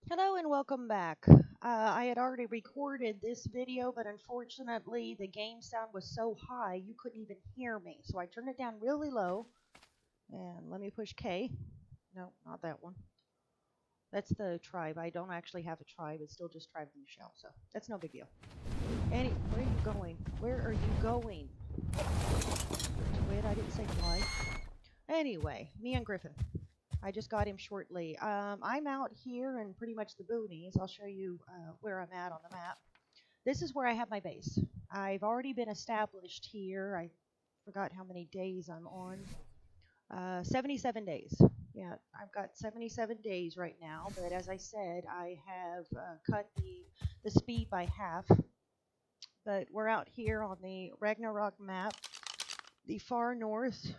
Hello and welcome back. I had already recorded this video, but unfortunately the game sound was so high you couldn't even hear me. So I turned it down really low. And let me push K. No, not that one. That's the tribe. I don't actually have a tribe. It's still just tribe Mechelle, so that's no big deal. Where are you going? Where are you going? Wait, I didn't say fly. Anyway, me and Griffin. I just got him shortly. I'm out here in pretty much the boonies. I'll show you where I'm at on the map. This is where I have my base. I've already been established here. I forgot how many days I'm on. 77 days. Yeah, I've got 77 days right now. But as I said, I have cut the speed by half. But we're out here on the Ragnarok map, the far north.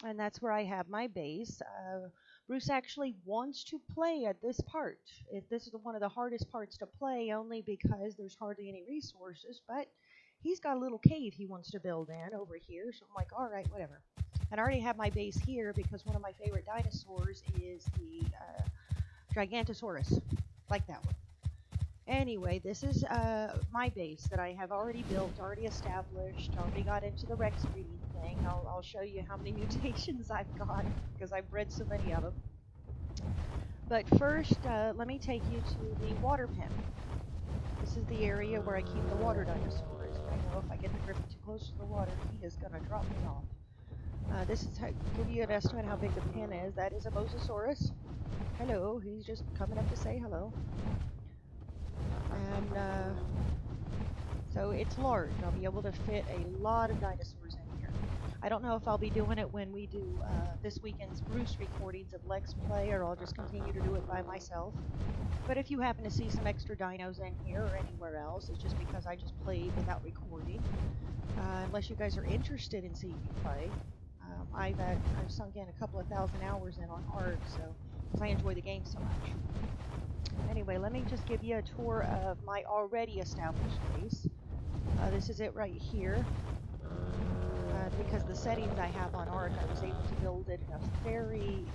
And that's where I have my base. Bruce actually wants to play at this part. This is one of the hardest parts to play, only because there's hardly any resources, but he's got a little cave he wants to build in over here, so I'm like, alright, whatever. And I already have my base here because one of my favorite dinosaurs is the Gigantosaurus, like that one. Anyway, this is my base that I have already built, already established, already got into the Rex breeding thing. I'll show you how many mutations I've got, because I've bred so many of them. But first, let me take you to the water pen. This is the area where I keep the water dinosaurs. I know if I get the Griffin too close to the water, he is going to drop me off. This is to give you an estimate how big the pen is. That is a Mosasaurus. Hello, he's just coming up to say hello. And so it's large. I'll be able to fit a lot of dinosaurs in here. I don't know if I'll be doing it when we do this weekend's Bruce recordings of Lex Play, or I'll just continue to do it by myself. But if you happen to see some extra dinos in here or anywhere else, it's just because I just played without recording. Unless you guys are interested in seeing me play. I've sunk in a couple of thousand hours in on Ark, so because I enjoy the game so much. Anyway, let me just give you a tour of my already established base. This is it right here. Because the settings I have on Ark, I was able to build it in a very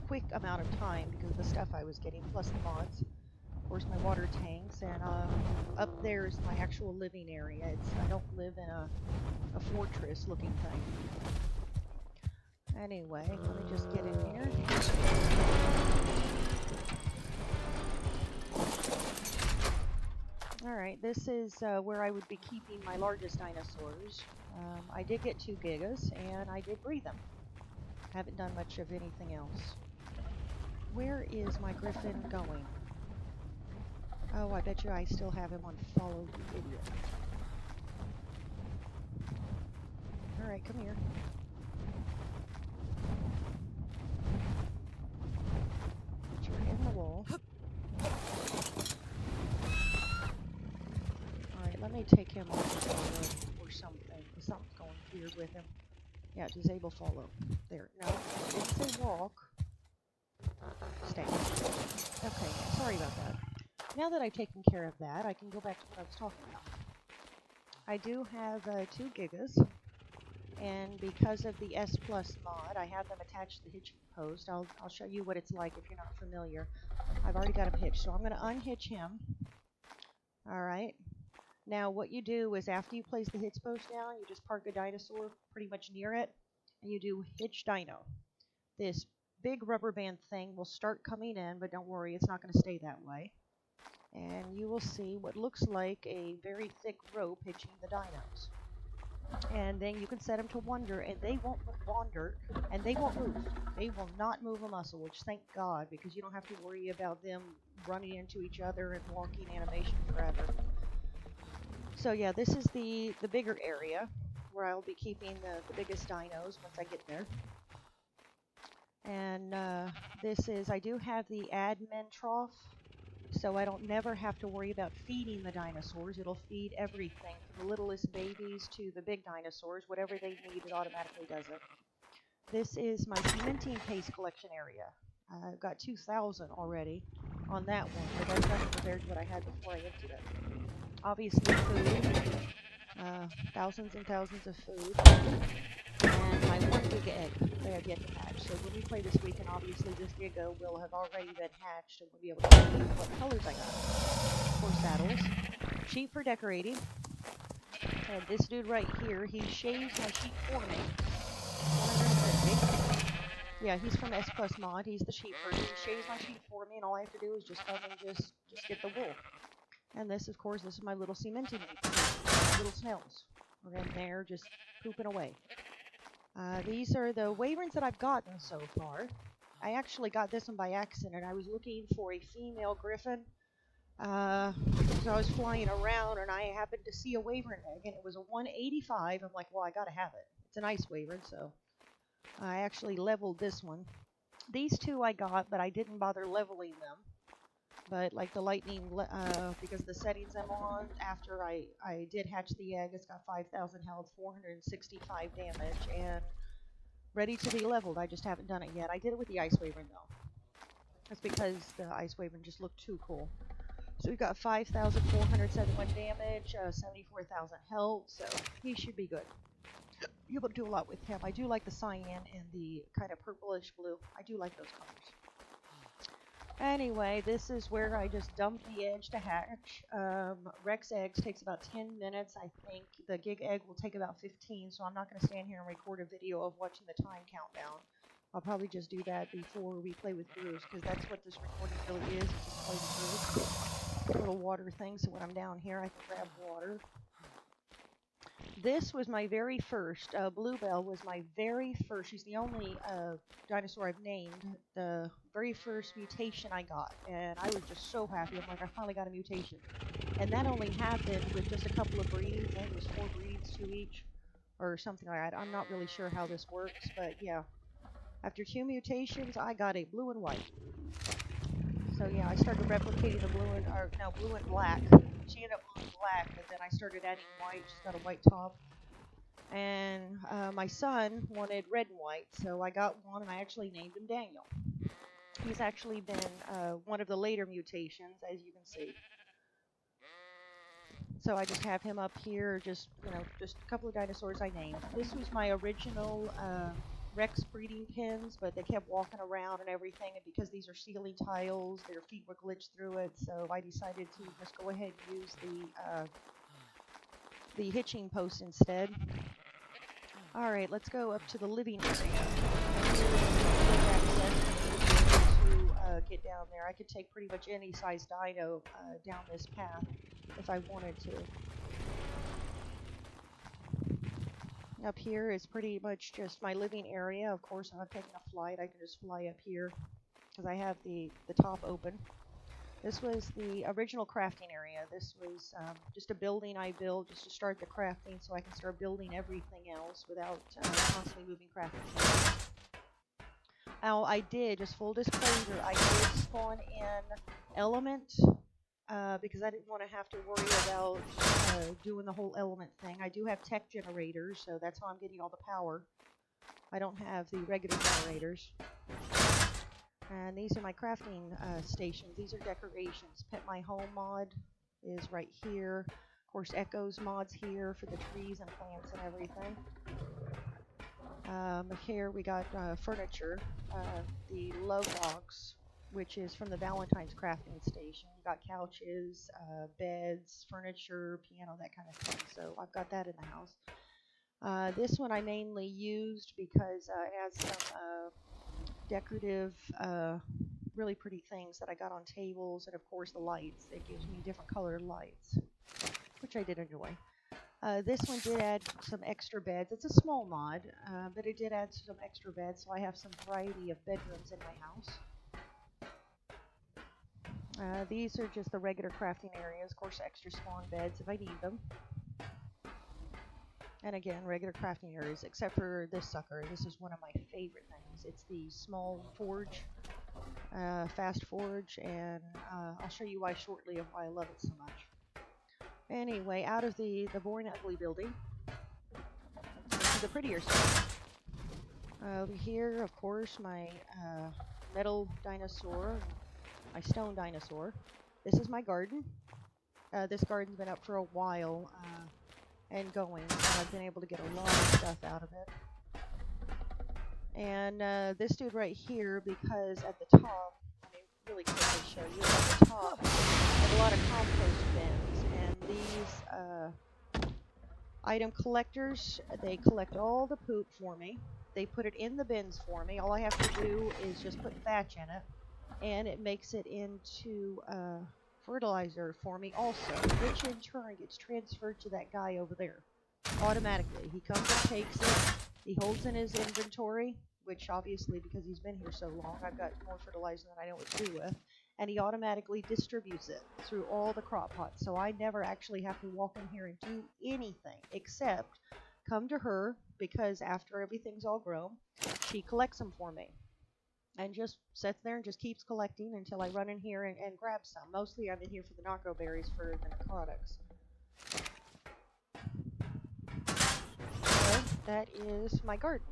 quick amount of time because of the stuff I was getting, plus the mods. Of course, my water tanks, and up there is my actual living area. I don't live in a fortress-looking thing. Anyway, let me just get in here. Alright, this is where I would be keeping my largest dinosaurs. I did get 2 gigas, and I did breed them. Haven't done much of anything else. Where is my Griffin going? Oh, I bet you I still have him on follow, you idiot. Alright, come here. You're in the wall. Let me take him off the follow or something. Something's going weird with him. Yeah, disable follow. There. No, it didn't say walk. Stay. Okay, sorry about that. Now that I've taken care of that, I can go back to what I was talking about. I do have 2 gigas, and because of the S Plus mod, I have them attached to the hitching post. I'll show you what it's like if you're not familiar. I've already got him hitched, so I'm going to unhitch him. Alright. Now, what you do is after you place the hitch post down, you just park a dinosaur pretty much near it, and you do hitch dino. This big rubber band thing will start coming in, but don't worry, it's not going to stay that way. And you will see what looks like a very thick rope hitching the dinos. And then you can set them to wander, and they won't wander, and they won't move. They will not move a muscle, which thank God, because you don't have to worry about them running into each other and walking animation forever. So yeah, this is the bigger area where I'll be keeping the biggest dinos once I get there. And I do have the admin trough, so I don't never have to worry about feeding the dinosaurs. It'll feed everything, from the littlest babies to the big dinosaurs. Whatever they need, it automatically does it. This is my cementine paste collection area. I've got 2,000 already on that one, but that's nothing compared to what I had before I emptied it. Obviously food, thousands and thousands of food, and my 1 gig egg that I've yet to hatch. So when we play this weekend, obviously this giga will have already been hatched, and we'll be able to see what colors I got. For saddles, sheep for decorating. And this dude right here, he shaves my sheep for me. 150. Yeah, he's from S Plus Mod. He's the sheep herder. He shaves my sheep for me, and all I have to do is just come and just get the wool. And this, of course, this is my little cementing little snails. We're in there just pooping away. These are the wyverns that I've gotten so far. I actually got this one by accident. I was looking for a female griffin. So I was flying around and I happened to see a wyvern egg, and it was a 185. I'm like, well, I gotta have it. It's a nice wyvern, so I actually leveled this one. These two I got, but I didn't bother leveling them. But like the lightning, because the settings I'm on, after I did hatch the egg, it's got 5,000 health, 465 damage, and ready to be leveled. I just haven't done it yet. I did it with the ice wyvern though. That's because the ice wyvern just looked too cool. So we've got 5,471 damage, 74,000 health, so he should be good. You'll be able to do a lot with him. I do like the cyan and the kind of purplish blue. I do like those colors. Anyway, this is where I just dumped the eggs to hatch. Rex eggs takes about 10 minutes. I think the gig egg will take about 15, so I'm not going to stand here and record a video of watching the time countdown. I'll probably just do that before we play with Bruce, because that's what this recording really is. It's just play with Bruce. Little water thing, so when I'm down here I can grab water. This was my very first, Bluebell was my very first, she's the only dinosaur I've named, the very first mutation I got, and I was just so happy. I'm like, I finally got a mutation. And that only happened with just a couple of breeds. I think it was 4 breeds, 2 each, or something like that. I'm not really sure how this works, but yeah. After 2 mutations, I got a blue and white. So yeah, I started replicating the blue and black. She ended up blue and black, but then I started adding white. She's got a white top. And my son wanted red and white, so I got one, and I actually named him Daniel. He's actually been one of the later mutations, as you can see. So I just have him up here, just a couple of dinosaurs I named. This was my original Rex breeding pins, but they kept walking around and everything, and because these are ceiling tiles, their feet were glitched through it, so I decided to just go ahead and use the hitching post instead. Alright, let's go up to the living area. To get down there. I could take pretty much any size dino down this path if I wanted to. Up here is pretty much just my living area. Of course, if I'm taking a flight, I can just fly up here because I have the top open. This was the original crafting area. This was just a building I built just to start the crafting so I can start building everything else without constantly moving crafting. Now, I did, just full disclosure, I did spawn in element because I didn't want to have to worry about doing the whole element thing. I do have tech generators, so that's how I'm getting all the power. I don't have the regular generators. And these are my crafting stations. These are decorations. Pet My Home mod is right here. Of course, Echo's mod's here for the trees and plants and everything. Here we got furniture. The love box, which is from the Valentine's crafting station. We got couches, beds, furniture, piano, that kind of thing. So I've got that in the house. This one I mainly used because it has some decorative, really pretty things that I got on tables, and of course the lights. It gives me different colored lights, which I did enjoy. This one did add some extra beds. It's a small mod, but it did add some extra beds, so I have some variety of bedrooms in my house. These are just the regular crafting areas, of course extra spawn beds if I need them. And again, regular crafting areas, except for this sucker. This is one of my favorite things. It's the small forge, fast forge, and I'll show you why shortly of why I love it so much. Anyway, out of the boring ugly building, to the prettier side. Over here, of course, my metal dinosaur, my stone dinosaur. This is my garden. This garden's been up for a while. And going, so I've been able to get a lot of stuff out of it. And this dude right here, because at the top, let me really quickly show you, at the top, I have a lot of compost bins, and these item collectors, they collect all the poop for me. They put it in the bins for me. All I have to do is just put thatch in it, and it makes it into fertilizer for me also, which in turn gets transferred to that guy over there automatically. He comes and takes it, he holds in his inventory, which obviously because he's been here so long, I've got more fertilizer than I know what to do with, and he automatically distributes it through all the crop pots, so I never actually have to walk in here and do anything except come to her, because after everything's all grown, she collects them for me and just sits there and just keeps collecting until I run in here and grab some. Mostly I'm in here for the narco berries for the necrotics. So that is my garden.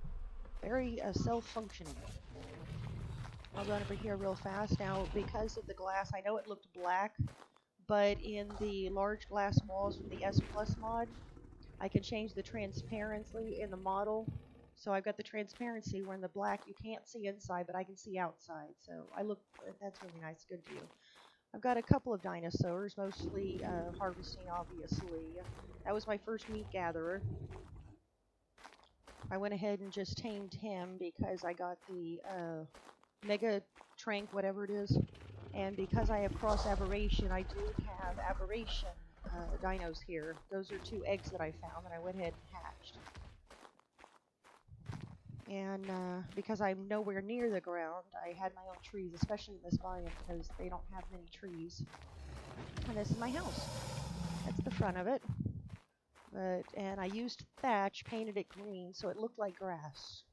Very self-functioning. I'll run over here real fast. Now, because of the glass, I know it looked black, but in the large glass walls from the S Plus mod, I can change the transparency in the model. So I've got the transparency where in the black you can't see inside, but I can see outside. So that's really nice, good view. I've got a couple of dinosaurs, mostly harvesting, obviously. That was my first meat gatherer. I went ahead and just tamed him because I got the Mega Trank, whatever it is. And because I have cross aberration, I do have aberration dinos here. Those are 2 eggs that I found that I went ahead and hatched. And because I'm nowhere near the ground, I had my own trees, especially in this biome because they don't have many trees. And this is my house. That's the front of it. And I used thatch, painted it green, so it looked like grass.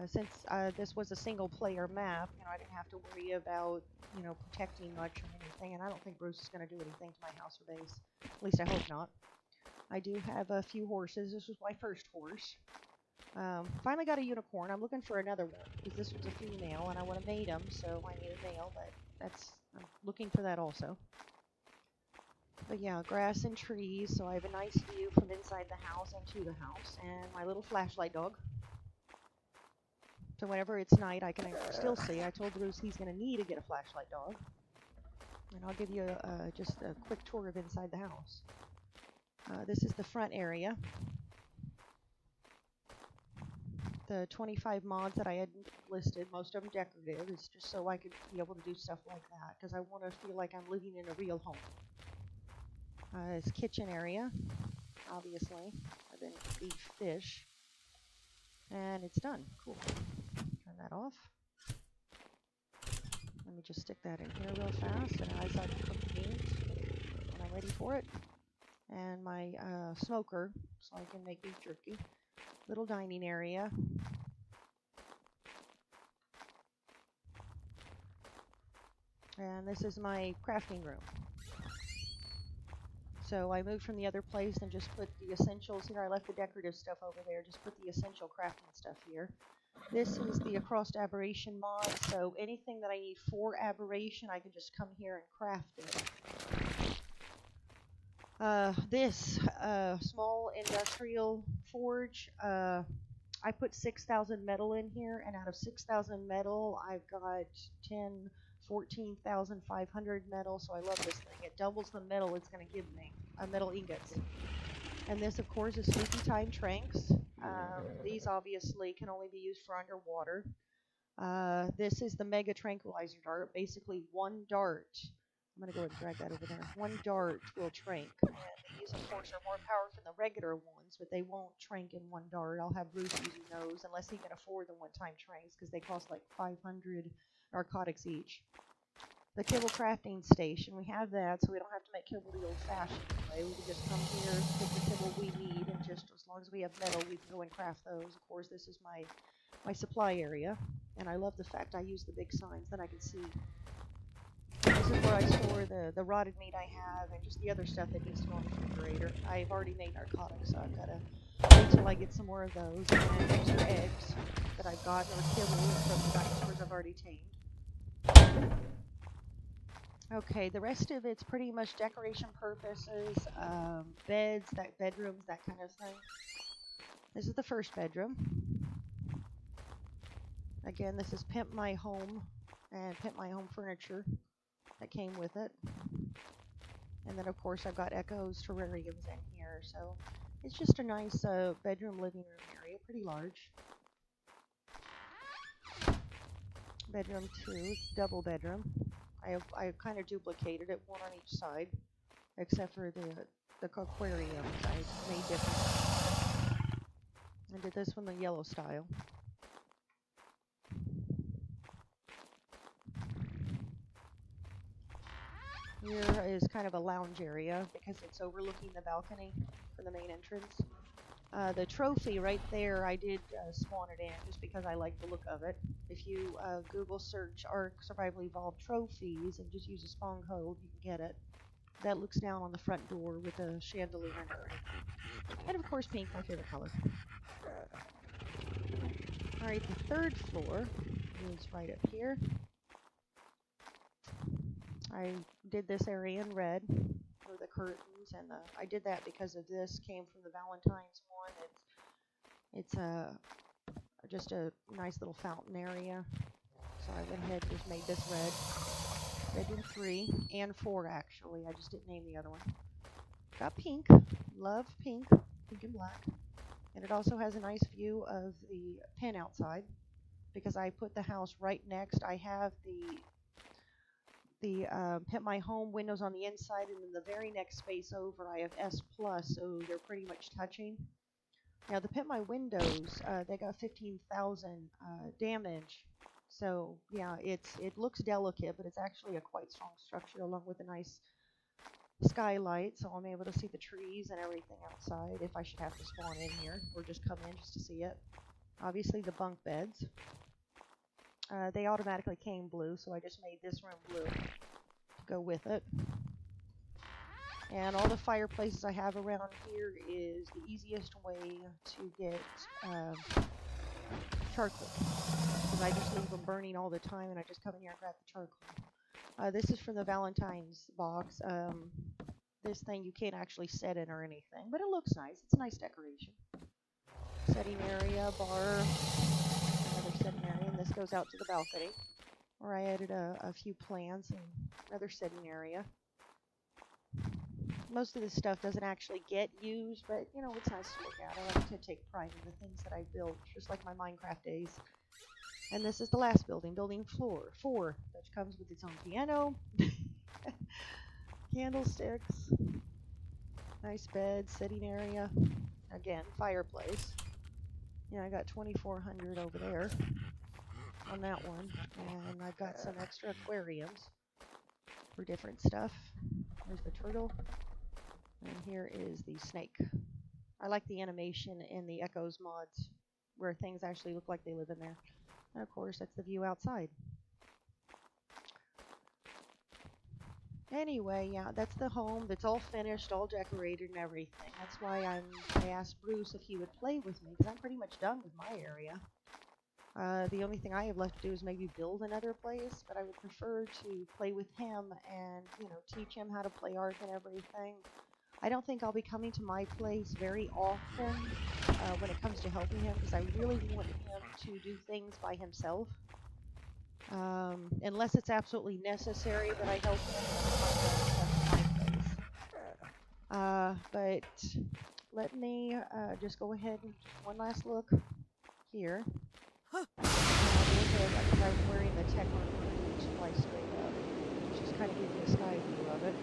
Since this was a single player map, I didn't have to worry about, protecting much or anything, and I don't think Bruce is going to do anything to my house or base. At least I hope not. I do have a few horses. This was my first horse. Finally got a unicorn. I'm looking for another one, because this was a female, and I want to mate them, so I need a male, but I'm looking for that also. But yeah, grass and trees, so I have a nice view from inside the house and to the house, and my little flashlight dog. So whenever it's night, I can still see. I told Bruce he's going to need to get a flashlight dog. And I'll give you just a quick tour of inside the house. This is the front area. The 25 mods that I had listed, most of them decorative, is just so I could be able to do stuff like that, because I want to feel like I'm living in a real home. This kitchen area, obviously. I've been eating fish. And it's done. Cool. Turn that off. Let me just stick that in here real fast, and as I cook meat when I'm ready for it. And my smoker, so I can make beef jerky. Little dining area. And this is my crafting room. So I moved from the other place and just put the essentials here. I left the decorative stuff over there, just put the essential crafting stuff here. This is the across aberration mod, so anything that I need for aberration, I can just come here and craft it. This small industrial forge, I put 6,000 metal in here, and out of 6,000 metal, I've got 14,500 metal, so I love this thing. It doubles the metal it's going to give me, metal ingots. And this, of course, is Sleepy Time Tranks. These obviously can only be used for underwater. This is the Mega Tranquilizer Dart. Basically, one dart. I'm going to go ahead and drag that over there. One dart will trank. And these, of course, are more powerful than the regular ones, but they won't trank in one dart. I'll have Bruce using those, unless he can afford the one-time tranks, because they cost like 500 narcotics each. The kibble crafting station, we have that, so we don't have to make kibble the old-fashioned way. We can just come here, pick the kibble we need, and just as long as we have metal, we can go and craft those. Of course, this is my supply area, and I love the fact I use the big signs, then I can see. This is where I store the rotted meat I have, and just the other stuff that needs to go in the refrigerator. I've already made narcotics, so I've got to wait till I get some more of those. And these are eggs that I've gotten, or kibble from the dinosaurs I've already tamed. Okay, the rest of it's pretty much decoration purposes, beds, bedrooms, that kind of thing. This is the first bedroom. Again, this is Pimp My Home and Pimp My Home furniture that came with it. And then, of course, I've got Echo's terrariums in here. So it's just a nice bedroom, living room area, pretty large. Bedroom 2, double bedroom. I kind of duplicated it, one on each side, except for the aquariums. I made different. I did this one the yellow style. Here is kind of a lounge area because it's overlooking the balcony for the main entrance. The trophy right there, I did spawn it in just because I like the look of it. If you Google search Ark Survival Evolved trophies and just use a spawn code, you can get it. That looks down on the front door with a chandelier and everything. And of course pink, my favorite color. Alright, the third floor is right up here. I did this area in red for the curtains, and I did that because of this came from the Valentine's one. It's just a nice little fountain area, so I went ahead and just made this red. Bedroom 3 and 4 actually. I just didn't name the other one. Got pink. Love pink. Pink and black. And it also has a nice view of the pen outside because I put the house right next. I have the Pimp My Home windows on the inside, and then the very next space over I have S+, so they're pretty much touching. Now the Pimp My windows, they got 15,000 damage, so yeah, it looks delicate, but it's actually a quite strong structure along with a nice skylight, so I'm able to see the trees and everything outside if I should have to spawn in here or just come in just to see it. Obviously the bunk beds. They automatically came blue, so I just made this room blue to go with it. And all the fireplaces I have around here is the easiest way to get charcoal. Because I just leave them burning all the time, and I just come in here and grab the charcoal. This is from the Valentine's box. This thing you can't actually set in or anything, but it looks nice. It's a nice decoration. Setting area, bar. Another setting area, and this goes out to the balcony where I added a few plants and another setting area. Most of this stuff doesn't actually get used, but you know, it's nice to look at. I like to take pride in the things that I built, just like my Minecraft days. And this is the last building, building floor 4, which comes with its own piano, candlesticks, nice bed, sitting area, again, fireplace. Yeah, I got 2,400 over there on that one, and I've got some extra aquariums for different stuff. There's the turtle, and here is the snake. I like the animation in the Echoes mods where things actually look like they live in there. And of course, that's the view outside. Anyway, yeah, that's the home. That's all finished, all decorated and everything. That's why I asked Bruce if he would play with me, because I'm pretty much done with my area. The only thing I have left to do is maybe build another place, but I would prefer to play with him and, you know, teach him how to play Ark and everything. I don't think I'll be coming to my place very often when it comes to helping him, because I really want him to do things by himself. Unless it's absolutely necessary that I help him in my place. But let me just go ahead and one last look here. I'm wearing the tech armor to fly straight up. Just kind of give you a sky view of it,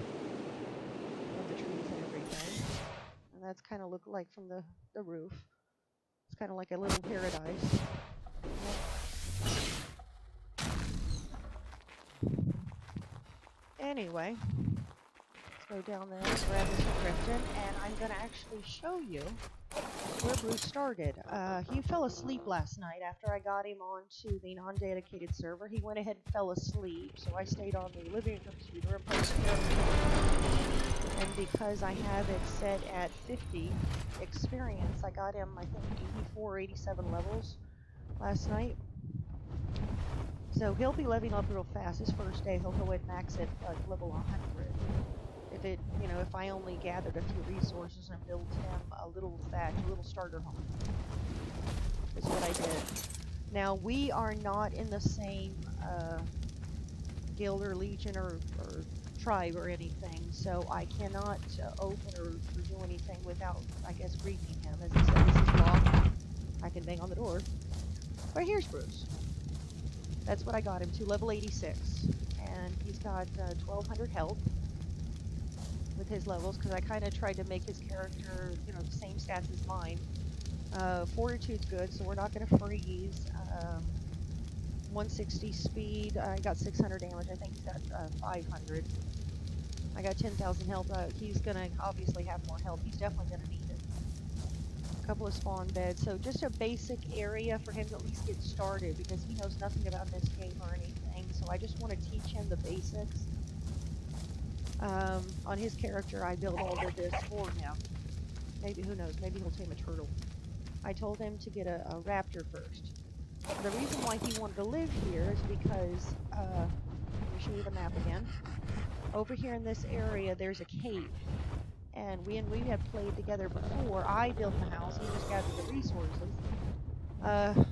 of the trees and everything. And that's kind of look like from the roof. It's kind of like a little paradise. Anyway, let's go down there and grab this encryption, and I'm going to actually show you where Bruce started. He fell asleep last night after I got him onto the non-dedicated server. He went ahead and fell asleep, so I stayed on the living computer and played him. And because I have it set at 50 experience, I got him, I think, 84 or 87 levels last night. So he'll be leveling up real fast. His first day, he'll go ahead and max it like level 100. If I only gathered a few resources and built him a little thatch, a little starter home. That's what I did. Now, we are not in the same guild or legion or tribe or anything, so I cannot open or do anything without, I guess, briefing him. As I said, this is locked. I can bang on the door. But here's Bruce. That's what I got him to, level 86. And he's got 1200 health with his levels, because I kind of tried to make his character, you know, the same stats as mine. Fortitude's good, so we're not going to freeze. 160 speed. I got 600 damage. I think he's got 500. I got 10,000 health. He's going to obviously have more health. He's definitely going to need it. A couple of spawn beds. So just a basic area for him to at least get started, because he knows nothing about this game or anything. So I just want to teach him the basics. On his character, I built all of this for him. Maybe, who knows, maybe he'll tame a turtle. I told him to get a raptor first. The reason why he wanted to live here is because, let me show you the map again. Over here in this area, there's a cave. And we had played together before. I built the house, he just gathered the resources.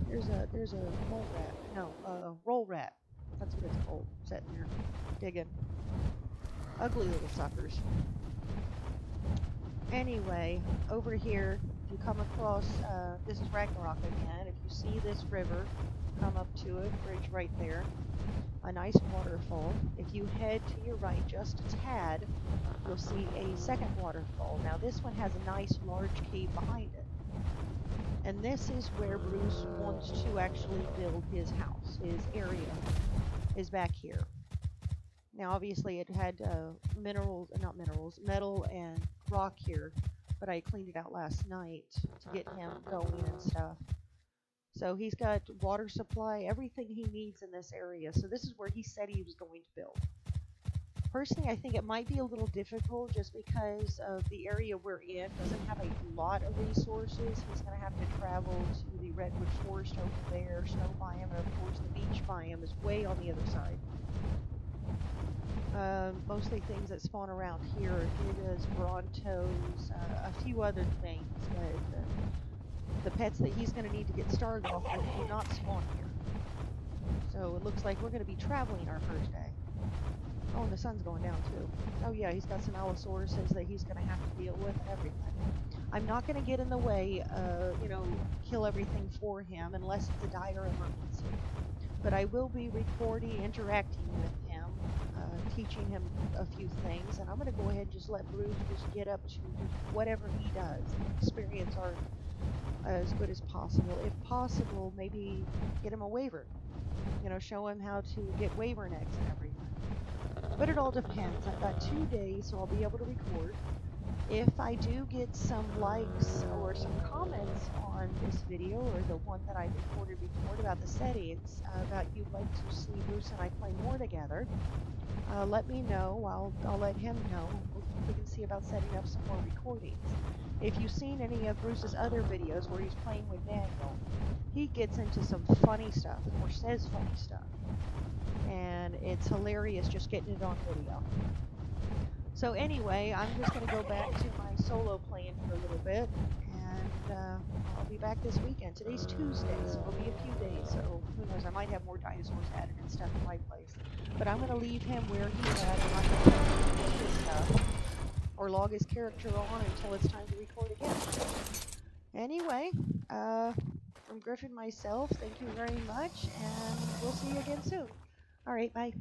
There's a mole rat. No, roll rat. That's what it's called. Sitting there, digging. Ugly little suckers. Anyway, over here, you come across, this is Ragnarok again. If you see this river, come up to it, bridge right there. A nice waterfall. If you head to your right just a tad, you'll see a second waterfall. Now this one has a nice large cave behind it. And this is where Bruce wants to actually build his house. His area is back here. Now obviously it had metal and rock here, but I cleaned it out last night to get him going and stuff. So he's got water supply, everything he needs in this area. So this is where he said he was going to build. Personally, I think it might be a little difficult just because of the area we're in doesn't have a lot of resources. He's going to have to travel to the redwood forest over there, snow biome, and of course the beach biome is way on the other side. Mostly things that spawn around here, Gigas, Brontos, a few other things, but the pets that he's going to need to get started off with do not spawn here. So it looks like we're going to be traveling our first day. Oh, and the sun's going down too. Oh yeah, he's got some Allosauruses that he's going to have to deal with and everything. I'm not going to get in the way, you know, kill everything for him unless it's a dire emergency. But I will be recording, interacting with him, teaching him a few things, and I'm going to go ahead and just let Bruce just get up to whatever he does, experience art as good as possible. If possible, maybe get him a wyvern. You know, show him how to get wyvern eggs and everything. But it all depends. I've got 2 days, so I'll be able to record. If I do get some likes or some comments on this video, or the one that I recorded before about the settings, about you'd like to see Bruce and I play more together, let me know. I'll let him know. We can see about setting up some more recordings. If you've seen any of Bruce's other videos where he's playing with Daniel, he gets into some funny stuff, or says funny stuff. And it's hilarious just getting it on video. So anyway, I'm just going to go back to my solo playing for a little bit, and I'll be back this weekend. Today's Tuesday, so it'll be a few days, so who knows, I might have more dinosaurs added and stuff in my place. But I'm going to leave him where he's at. I'm not going to touch his stuff or log his character on until it's time to record again. Anyway, from Griffin myself, thank you very much, and we'll see you again soon. Alright, bye.